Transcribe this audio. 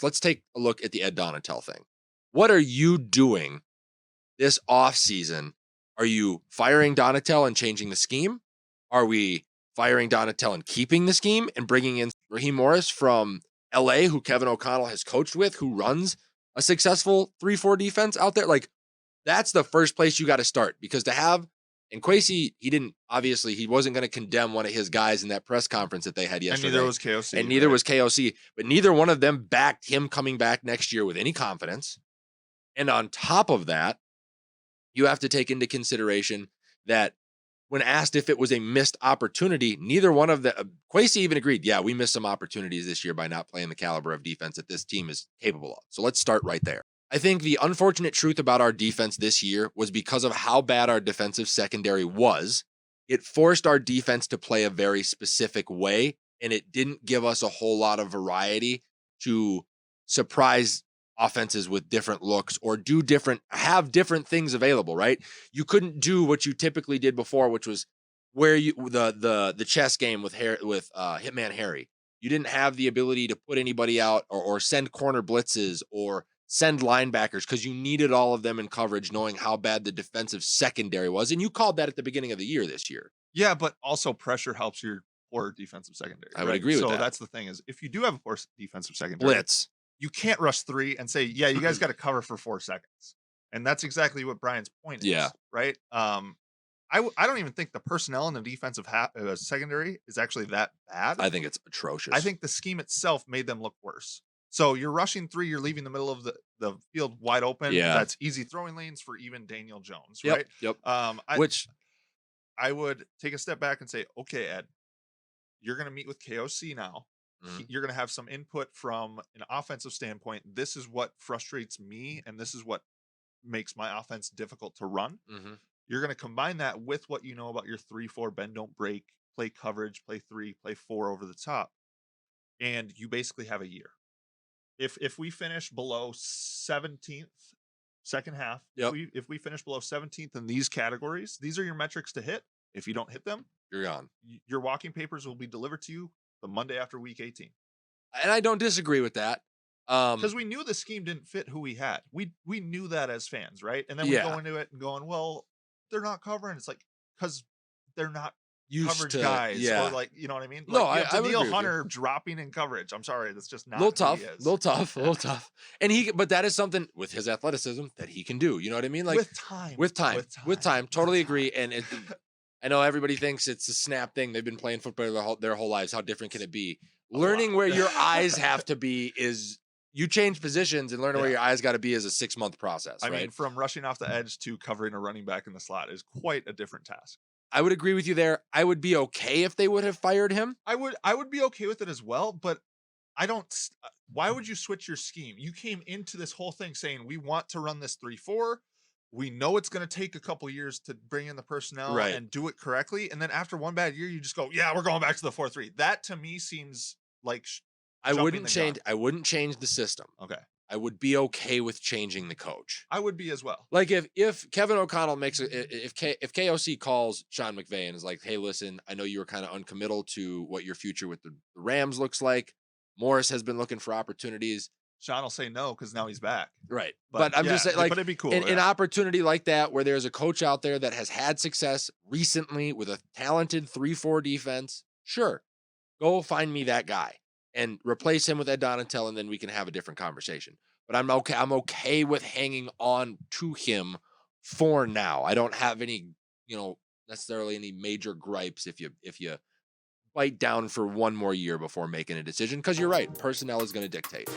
let's take a look at the Ed Donatel thing. What are you doing this offseason? Are you firing Donatel and changing the scheme? Are we firing Donatel and keeping the scheme and bringing in Raheem Morris from LA, who Kevin O'Connell has coached with, who runs a successful 3-4 defense out there? Like, that's the first place you got to start, because to have, and Kwesi, he wasn't going to condemn one of his guys in that press conference that they had yesterday. And neither was KOC. And neither was KOC, but neither one of them backed him coming back next year with any confidence. And on top of that, you have to take into consideration that when asked if it was a missed opportunity, neither one of the Kwesi even agreed, yeah, we missed some opportunities this year by not playing the caliber of defense that this team is capable of. So let's start right there. I think the unfortunate truth about our defense this year was because of how bad our defensive secondary was, it forced our defense to play a very specific way, and it didn't give us a whole lot of variety to surprise offenses with different looks or have different things available, right? You couldn't do what you typically did before, which was where the chess game with Hitman Harry. You didn't have the ability to put anybody out or send corner blitzes or send linebackers, because you needed all of them in coverage, knowing how bad the defensive secondary was. And you called that at the beginning of the year this year. Yeah, but also pressure helps your poor defensive secondary. I would agree with that. So that's the thing, is if you do have a poor defensive secondary, blitz, you can't rush 3 and say, yeah, you guys got to cover for 4 seconds. And that's exactly what Brian's point is. Yeah. Right. I don't even think the personnel in the defensive secondary is actually that bad. I think it's atrocious. I think the scheme itself made them look worse. So you're rushing 3, you're leaving the middle of the field wide open. Yeah. That's easy throwing lanes for even Daniel Jones, yep, right? Yep. I would take a step back and say, okay, Ed, you're going to meet with KOC now. Mm-hmm. You're going to have some input from an offensive standpoint. This is what frustrates me, and this is what makes my offense difficult to run. Mm-hmm. You're going to combine that with what you know about your 3-4 bend, don't break, play coverage, play 3, play 4 over the top, and you basically have a year. If we finish below 17th, second half, yep. if we finish below 17th in these categories, these are your metrics to hit. If you don't hit them, you're gone. Your walking papers will be delivered to you the Monday after week 18. And I don't disagree with that. Because we knew the scheme didn't fit who we had. We knew that as fans, right? And then we go into it and going, well, they're not covering. It's like, because they're not coverage guys, or like, you know what I mean? No, like, I would Daniil Hunter dropping in coverage. I'm sorry, that's just not a little tough. And but that is something with his athleticism that he can do. You know what I mean? Like with time. Totally agree. And I know everybody thinks it's a snap thing. They've been playing football their whole lives. How different can it be? Learning where your eyes have to be is. You change positions, and learning where your eyes got to be is a 6-month process. I mean, from rushing off the edge to covering a running back in the slot is quite a different task. I would agree with you there. I would be okay if they would have fired him. I would be okay with it as well, but I don't. Why would you switch your scheme? You came into this whole thing saying we want to run this 3-4. We know it's going to take a couple years to bring in the personnel and do it correctly, and then after one bad year, you just go, yeah, we're going back to the 4-3. That to me seems like I wouldn't change the system. Okay. I would be okay with changing the coach. I would be as well. Like if Kevin O'Connell if KOC calls Sean McVay and is like, hey, listen, I know you were kind of uncommittal to what your future with the Rams looks like. Morris has been looking for opportunities. Sean will say no because now he's back. Right. But I'm just saying, like, but it'd be cool. An opportunity like that where there's a coach out there that has had success recently with a talented 3-4 defense, sure, go find me that guy and replace him with Ed Donatel, and then we can have a different conversation. But I'm okay with hanging on to him for now. I don't have any, necessarily any major gripes if you bite down for one more year before making a decision, because you're right, personnel is going to dictate.